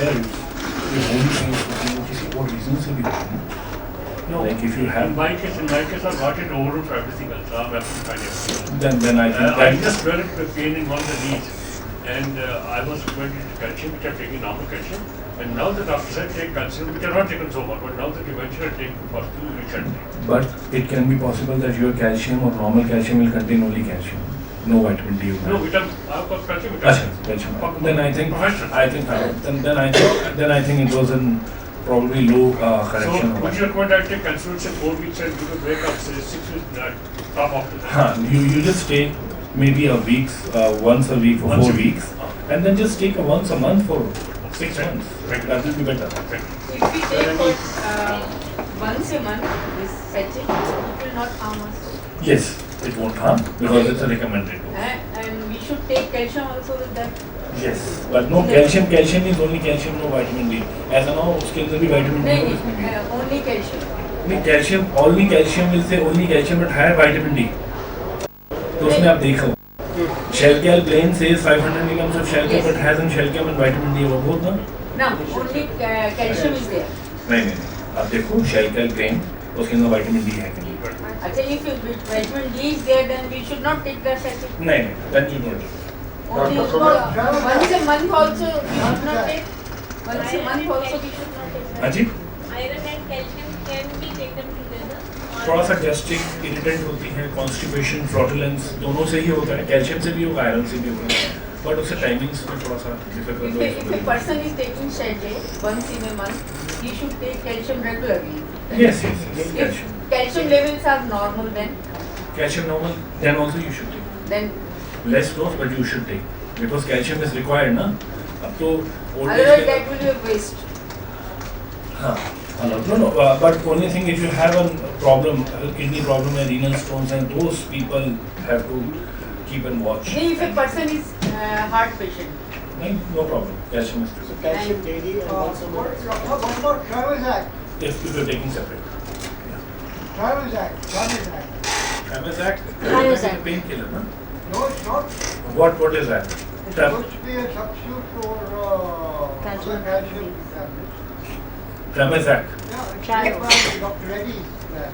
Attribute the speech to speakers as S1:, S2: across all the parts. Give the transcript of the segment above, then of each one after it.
S1: helps, your body pain किसी और reason से भी होता है ना.
S2: No,
S1: Like if you have,
S2: in my case, I've got it overall for everything else. I'm absolutely fine.
S1: then I think
S2: I
S1: that
S2: just developed a pain in one of the knees, and I was recommended calcium, which I'm taking normal calcium. And now the doctor said take calcium, which I've not taken so much, but now that you mentioned it, take for 2 weeks and
S1: but it can be possible that your calcium or normal calcium will contain only calcium, no vitamin D.
S2: no, I've got calcium.
S1: Achha, calcium. Then I think then I think it was in probably low correction.
S2: So would you recommend I take calcium, say 4 weeks and give a break of say 6 weeks, top of the
S1: You just take maybe a week, once a week for
S2: Once
S1: 4
S2: a week.
S1: weeks, and then just take once a month for 6
S2: Right.
S1: months.
S2: Right.
S1: That will be better.
S3: If we take once a month this sachet, it will not harm us.
S1: Yes, it won't harm because it's a recommended dose.
S3: And we should take calcium also with that.
S1: Yes, but no calcium. Calcium is only calcium, no vitamin D. ऐसा ना हो उसके अंदर भी vitamin D हो इसमें भी.
S3: Only calcium.
S1: नहीं calcium, only calcium will say only calcium but higher vitamin D. तो उसमें आप देखो. Shalcal plain says 500 milligrams of Shalcal but has in Shalcal and vitamin D वो बहुत ना.
S3: No, only calcium is there.
S1: नहीं. आप देखो Shalcal plain उसके अंदर vitamin D है कि नहीं?
S3: अच्छा, if vitamin D is there, then we should not take the sachet.
S1: नहीं, then you don't.
S3: Only once a month also we should not take. Once a month also we should not take.
S1: हाँ जी.
S4: Iron and calcium can be taken together.
S1: थोड़ा सा gastric irritant होती है, constipation, फ्लॉटुलेंस दोनों से ही होता है. कैल्शियम से भी होगा, आयरन से भी होगा, बट उससे टाइमिंग्स में थोड़ा सा difficult
S3: If a person is taking sachet once in a month, he should take calcium regularly.
S1: Yes,
S3: If
S1: calcium.
S3: calcium levels are normal, then
S1: Calcium normal, then also you should take.
S3: then
S1: Less dose, but you should take. Because calcium is required ना. अब तो old age
S3: otherwise
S1: में
S3: that will be a waste.
S1: हाँ, no, but only thing if you have a problem, kidney problem and renal stones, and those people have to keep and watch.
S3: If a person is heart patient,
S1: No problem. Calcium is present.
S5: Calcium daily and once a month.
S6: What about Travis Act?
S1: If you're taking separate.
S6: Travis Act.
S1: Tramazac is a painkiller, na?
S6: No, it's not.
S1: What is that?
S6: It's supposed to be a substitute for other calcium tablets.
S1: Tramazac.
S6: Yeah, it's made by Dr. Reddy's lab.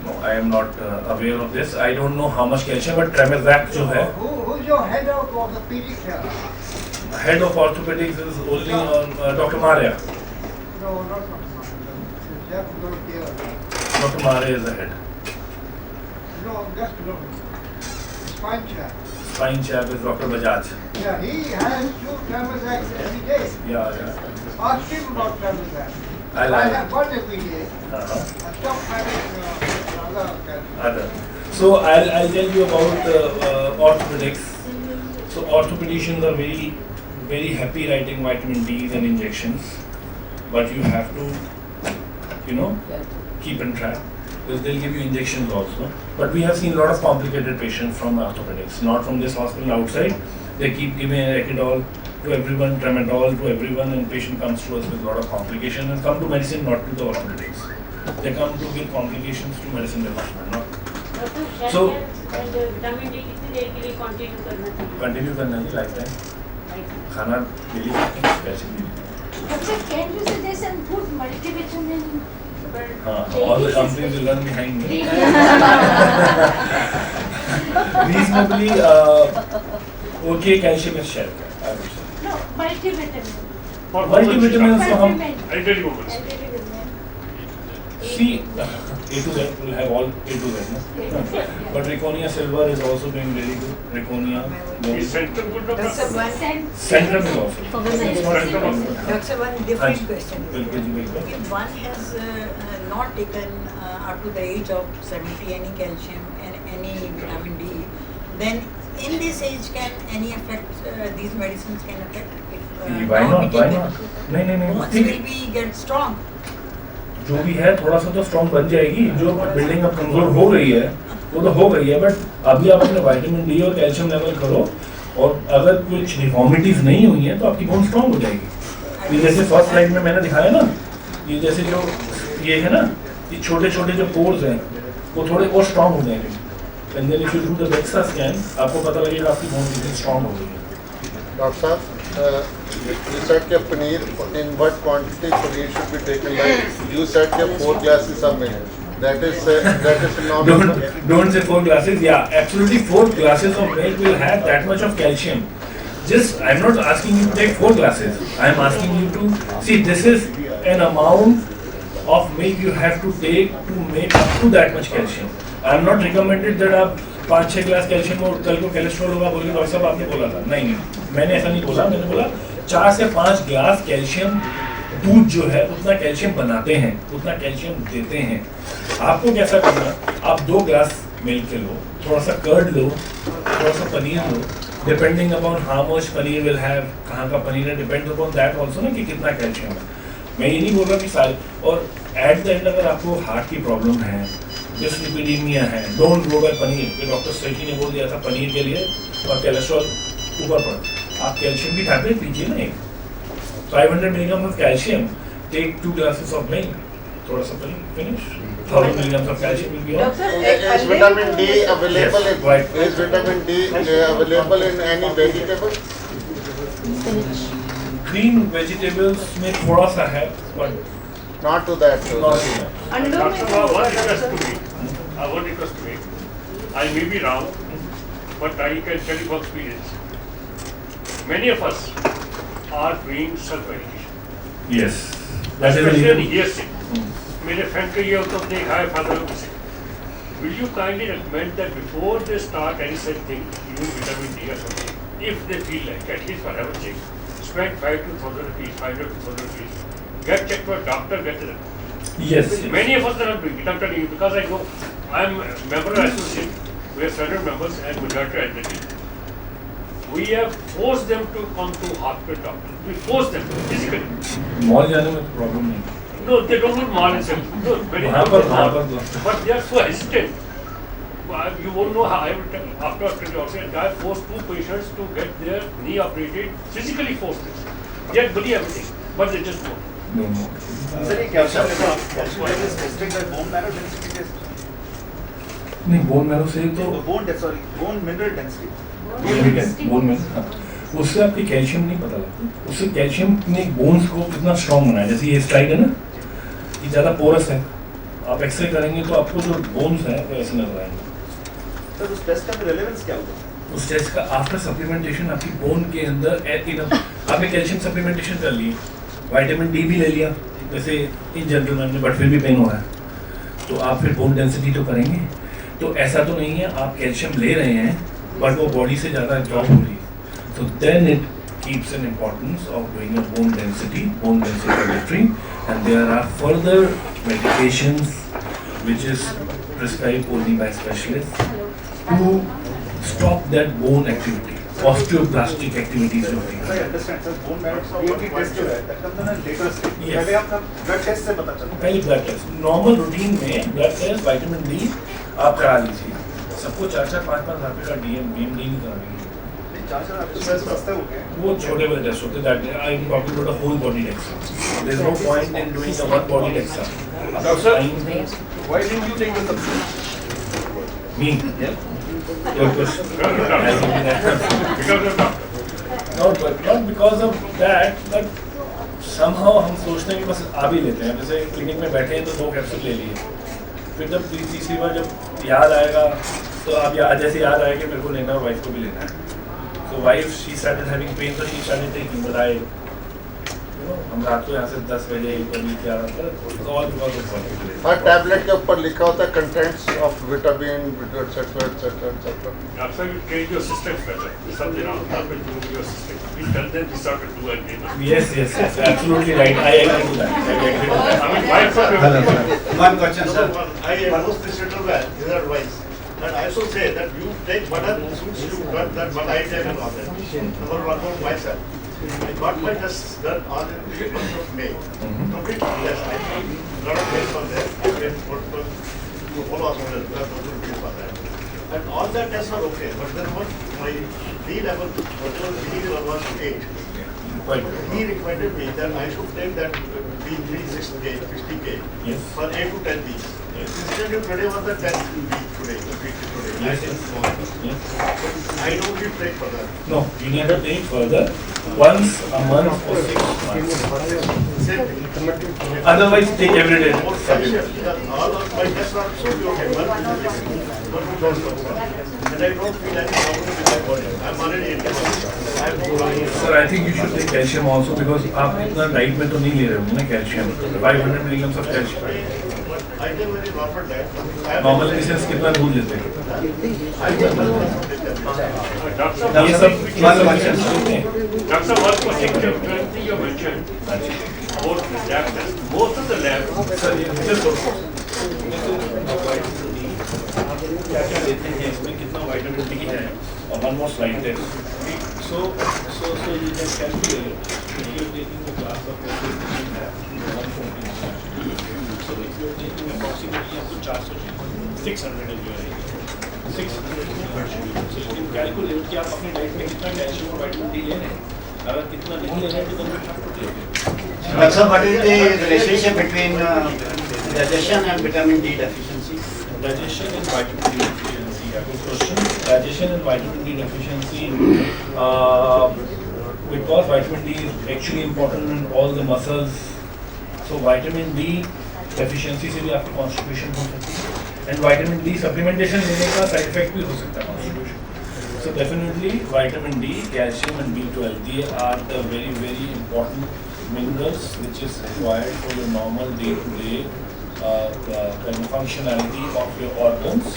S1: No, I am not aware of this. I don't know how much calcium, but Tramazac जो है,
S6: Who's your head of orthopedics here?
S1: head of orthopedics is only Dr. Maria.
S6: No, not Dr. Jeff Gorkia.
S1: Dr. Maria is the head.
S6: No, just look. Spine chap.
S1: Spine chap is Dr. Bajaj.
S6: Yeah, he has 2 Travis Acts every day.
S1: Yeah.
S6: Ask him about Travis Act.
S1: I'll
S6: I
S1: ask.
S6: have one every day.
S1: Uh-huh.
S6: I stopped having other calcium.
S1: Other. So I'll tell you about orthopedics. So orthopedicians are very happy writing vitamin D's and injections, but you have to, keep in track because they'll give you injections also. But we have seen a lot of complicated patients from orthopedics, not from this hospital outside. They keep giving Eridol to everyone, Tramadol to everyone, and patient comes to us with a lot of complications and come to medicine, not to the orthopedics. They come to give complications to medicine department, not. So
S4: vitamin D कितनी देर के लिए continue करना चाहिए?
S1: Continue करना है life time. खाना daily कैसे भी.
S7: Doctor, can you suggest some good multivitamin?
S1: All the companies will run behind me. Reasonably, okay, calcium is shared. I would say.
S7: No, multivitamin.
S1: Multivitamins तो हम
S2: I tell you once.
S1: see A to Z will have all A to Z. No? But Reconia Silver is also doing very good. Reconia.
S2: Is Centrum good, doctor?
S1: Centrum is also.
S4: For women.
S1: It's not
S2: Centrum
S1: Reconia.
S2: also.
S8: Doctor, one different question.
S1: बिल्कुल जी बिल्कुल.
S8: If one has not taken up to the age of 70 any calcium and any vitamin D, then in this age can any effect, these medicines can affect? If,
S1: Why
S8: now
S1: not?
S8: we
S1: Why
S8: take
S1: not?
S8: it,
S1: नहीं.
S8: bones
S1: ठीक
S8: will be get strong.
S1: जो भी है थोड़ा सा तो strong बन जाएगी. जो बिल्डिंग अब कमजोर हो गई है वो तो हो गई है, बट अभी आप अपने विटामिन डी और कैल्शियम लेवल करो, और अगर कुछ डिफॉर्मिटीज नहीं हुई है तो आपकी बोन स्ट्रॉन्ग हो जाएगी. ये जैसे फर्स्ट स्लाइड में मैंने दिखाया ना, ये जैसे जो ये है ना, ये छोटे छोटे जो पोर्स हैं वो थोड़े और स्ट्रॉन्ग हो जाएंगे. And then if you do the DEXA scan आपको पता लगेगा आपकी बोन कितनी स्ट्रॉन्ग हो गई है.
S5: डॉक्टर साहब
S9: You said that paneer, in what quantity paneer should be taken? Like you said that 4 glasses of milk. That is normal.
S1: Don't say 4 glasses. Yeah, absolutely 4 glasses of milk will have that much of calcium. Just, I'm not asking you to take 4 glasses. I'm asking you to, see, this is an amount of milk you have to take to make up to that much calcium. I'm not recommended that आप 5-6 glass calcium और कल को cholesterol होगा बोल के doctor साहब आपने बोला था, नहीं मैंने ऐसा नहीं बोला, मैंने बोला 4 से 5 ग्लास कैल्शियम दूध जो है उतना कैल्शियम बनाते हैं, उतना कैल्शियम देते हैं। आपको कैसा करना, आप 2 ग्लास मिल्क लो, थोड़ा सा कर्ड लो, थोड़ा सा पनीर लो, depending upon how much paneer will have, कहाँ का पनीर है, डिपेंड अपॉन दैट ऑल्सो ना कि कितना कैल्शियम है। मैं ये नहीं बोल रहा कि सारे, और एट द एंड अगर आपको हार्ट की प्रॉब्लम है, डिस्लिपिडीमिया है, don't go by paneer. Doctor Sethi ने बोल दिया था पनीर के लिए और कोलेस्ट्रॉल ऊपर पर, आप कैल्शियम की टैबलेट लीजिए ना, 500 milligrams of calcium, take 2 glasses of milk, थोड़ा सा paneer, finish, 1000 milligrams of calcium will be on.
S9: Is vitamin D available?
S1: Yes, right.
S9: Is vitamin D available in any vegetable?
S1: Green vegetables में थोड़ा सा है, but
S9: Not to that.
S1: not enough.
S3: अंडों में
S2: Doctor, one request to me. One request to me. I may be wrong, but I can tell you from experience. Many of us are doing self-medication.
S1: Yes, that is the
S2: Especially
S1: reason.
S2: years sick. मेरे friend का ये होता है high father of sick. Will you kindly recommend that before they start any such thing, use vitamin D or something, if they feel like, at least for have a check, spend 5 to 1,000 rupees, 500 to 1,000 rupees, get checked by a doctor, get it.
S1: Yes,
S2: Many of us are not doing it. I'm telling you because I know I'm a member of association. We are standard members and majority identity. We have forced them to come to hospital doctor. We force them physically.
S1: Mall जाने में problem नहीं,
S2: No, they don't want mall itself. No, very
S1: वहाँ पर
S2: but they are so hesitant. You won't know how I will tell after also a guy forced 2 patients to get their knee operated, physically forced it. They had believe everything, but they just won't.
S1: no, no.
S5: Sir, ये calcium level is tested by bone marrow density test.
S1: नहीं bone marrow से तो
S5: Bone mineral density.
S1: Bone में उससे आपके calcium नहीं पता लगता, उससे कैल्शियम ने बोन्स को कितना स्ट्रॉन्ग बनाया, जैसे ये स्ट्राइक है ना, ये ज़्यादा पोरस है, आप एक्सरे करेंगे तो आपको जो बोन्स हैं वो ऐसे नजर आएंगे।
S5: सर उस टेस्ट का रेलेवेंस क्या होगा?
S1: उस टेस्ट का आफ्टर सप्लीमेंटेशन आपकी बोन के अंदर आपने कैल्शियम सप्लीमेंटेशन कर ली, विटामिन डी भी ले लिया, जैसे इन जेंटलमैन ने, बट फिर भी पेन हो रहा है, तो आप फिर बोन डेंसिटी तो करेंगे। तो ऐसा तो नहीं है आप कैल्शियम ले रहे हैं बट वो बॉडी से ज़्यादा एब्जॉर्ब हो रही है, तो then it keeps an importance of doing a bone density monitoring, and there are further medications which is prescribed only by specialists to stop that bone activity, osteoblastic activities of the
S5: I understand sir, bone marrow DMT test जो है that comes on a later stage.
S1: Yes.
S5: पहले आपका blood test से पता चलता है.
S1: पहले blood test, normal routine में ब्लड टेस्ट, विटामिन डी आप करा लीजिए, सबको 4-5 रुपए का DMD नहीं करानी है,
S5: 4 आपके पैसे सस्ते हो गए.
S1: वो छोटे बड़े टेस्ट होते हैं, that I am talking about a whole body test, there is no point in doing a one body test.
S5: Doctor, why didn't you take the substance?
S1: Me your question
S2: Because of doctor.
S1: no but not because of that, but somehow हम सोचते हैं कि बस आ भी लेते हैं, जैसे clinic में बैठे हैं तो 2 कैप्सूल ले लिए, फिर जब तीसरी बार जब याद आएगा तो अब जैसे याद आएगा कि मेरे को लेना है, वाइफ को भी लेना है, so wife she started having pain, so she started taking, but I हम रात को यहाँ से 10 बजे कभी क्या रहता है, all because of body.
S9: Her tablet के ऊपर लिखा होता है contents of vitamin etc.
S2: After you train your systems better, there's something wrong with your system. You tell them this sort of do and they know.
S1: Yes, absolutely right, I agree to that,
S2: I mean, why for
S5: One question sir.
S10: I endorse this gentleman, his advice. And I also say that you take whatever suits you, but that what I take and all that. Number one for myself. I got my tests done on the month of May. Complete test. I think lot of tests on there. I went for follow up on that. For that. And all the tests are okay. But then what my D level, whatever the D level was 8.
S1: quite good.
S10: He recommended me that I should take that B360K
S1: Yes.
S10: for 8 to 10 weeks.
S1: Yes.
S10: Instead of today was the 10th week today. I
S1: Yes.
S10: said, no.
S1: Yes.
S10: I don't need break for that.
S1: No, you need to take further once a month for 6 months.
S10: Same thing.
S1: Otherwise, take every day.
S10: More calcium, because all of my tests are so good. One does and I don't feel any problem with my body. I'm already 81. I have no problem.
S1: Sir, I think you should take calcium also because आप इतना diet में तो नहीं ले रहे होंगे ना calcium. 500 milligrams of calcium.
S10: I take very normal diet.
S1: Normal patients कितना दूध लेते हैं?
S10: I take
S2: Doctor,
S1: ये सब normal patients लेते हैं.
S2: Doctor, one question you mentioned about the lab test. Most of the labs,
S1: sir ये just क्या क्या लेते हैं इसमें कितना विटामिन डी है और one more slide test. So you can calculate if you are taking the class of 114. So if you are taking approximately up to 400 600 is your area. 600 is your schedule. So you can calculate कि आप अपनी diet में कितना calcium और vitamin D ले रहे हैं. अगर कितना नहीं ले रहे हैं तो then you have to take it.
S5: Doctor, what is the relationship between digestion and vitamin D deficiency?
S1: Digestion and vitamin D deficiency. Good question. Digestion and vitamin D deficiency. Because vitamin D is actually important in all the muscles. So vitamin D deficiency से भी आपको constipation हो सकती है. And vitamin D supplementation लेने का side effect भी हो सकता है constipation. So definitely vitamin D, calcium and B12 they are the very very important minerals which is required for your normal day-to-day kind of functionality of your organs.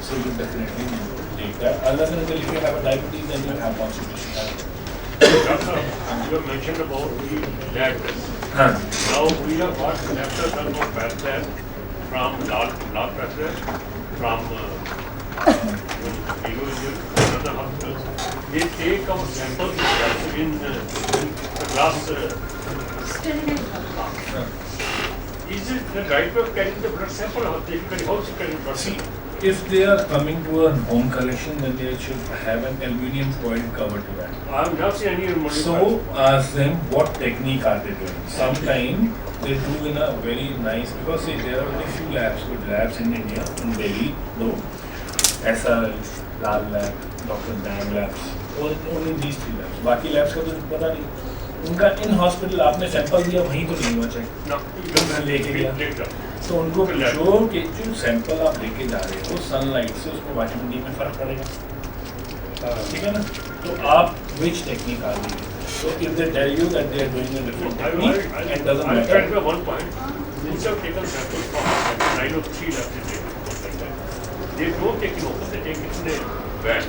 S1: So you definitely need to take that. Unless and until if you have a diabetes, then you have constipation.
S2: Doctor, you mentioned about the lab test.
S1: Huh.
S2: Now we have got lab test done for fat test from blood pressure, from other hospitals. They take our samples in the glass. Is it the right way of carrying the blood sample or they can also carry blood
S1: See,
S2: sample?
S1: if they are coming to a home collection, then they should have an aluminium foil cover to that.
S2: I have not seen any money.
S1: So ask them what technique are they doing. Sometimes they do in a very nice, because see, there are very few labs, good labs in India, in Delhi, though. SRL, Lal Lab, Dr. Dang Labs, only these 3 labs. बाकी labs का तो पता नहीं. उनका in hospital आपने sample दिया वहीं तो नहीं हुआ चेक.
S2: No,
S1: लेके गया. तो उनको पूछो कि जो सैंपल आप लेके जा रहे हो सनलाइट से उसमें विटामिन डी में फर्क पड़ेगा. ठीक है ना. तो आप विच टेक्निक आ रही है. So if they tell you that they are doing a different technique and doesn't
S2: I tried
S1: matter.
S2: by one point. Instead of taking samples from 9 or 3 labs, they take like that. They don't take it open, they take it in a bag.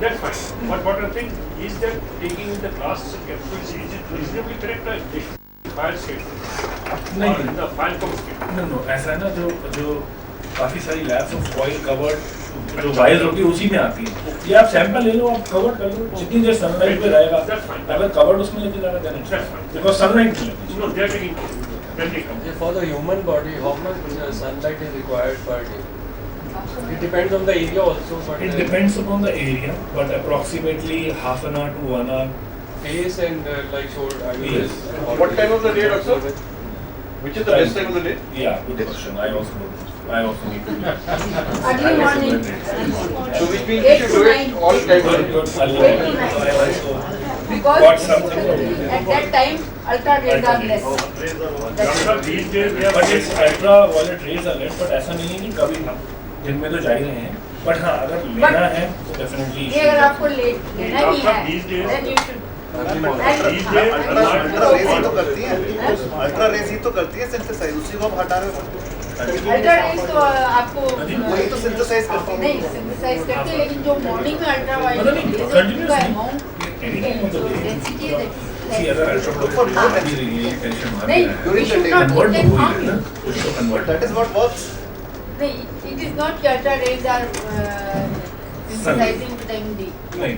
S2: That's fine. But what I think is that taking in the glass capsules, is it reasonably correct or they should file statement?
S1: नहीं.
S2: Or in the file comes statement?
S1: No, ऐसा है ना जो काफी सारी labs of foil covered जो wires होती है उसी में आती है. ये आप सैंपल ले लो, आप कवर कर लो, जितनी देर सनलाइट पे रहेगा.
S2: That's fine.
S1: अगर कवर्ड उसमें लेके जा रहा है
S2: That's fine.
S1: बिकॉज सनलाइट नहीं लगती.
S2: No, they are taking it. Then they come.
S11: For the human body, how much sunlight is required per day? It depends on the area also. But
S1: It depends upon the area, but approximately half an hour to 1 hour.
S11: Face and like so. I mean,
S1: Yes.
S10: What time of the day, doctor? Which is the best time of the day?
S1: Yeah, good question. I also need to do that.
S7: Early morning.
S10: So which means you
S7: 8
S10: should
S7: to
S10: do
S7: 9.
S10: it all time.
S1: Good. I also got
S7: Because
S1: something.
S7: at that time, ultra rays are less.
S2: Doctor, these days we have.
S1: But it's ultraviolet rays are less, but ऐसा नहीं है कि कभी दिन में तो जा ही रहे हैं. But हाँ, अगर लेना है तो definitely.
S7: ये अगर आपको लेना ही है, then you should.
S2: These days,
S10: ultra race ही तो करती है. अल्ट्रा रेस ही तो करती है सिंथेसाइज. उसी को आप हटा रहे हो.
S7: अल्ट्रा रेज तो आपको
S10: वही तो सिंथेसाइज करती है.
S7: नहीं सिंथेसाइज करती है, लेकिन जो मॉर्निंग में अल्ट्रा
S1: मतलब नहीं,
S7: वायलेट
S1: continuous
S7: का
S1: नहीं.
S7: Amount
S1: Anytime of the day.
S7: Density है
S1: See, अगर ultraviolet rays भी रही है, calcium आ
S7: नहीं,
S1: रहा है.
S7: we should not
S1: Convert
S7: take
S1: तो हो ही
S7: harm.
S1: रहा है ना. कुछ तो convert.
S10: That is what works.
S7: नहीं, it is not कि ultra rays are synthesizing vitamin D.
S1: नहीं,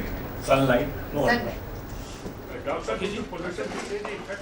S1: sunlight, no.
S7: Sunlight.
S2: Doctor, did you pollution, they say the effect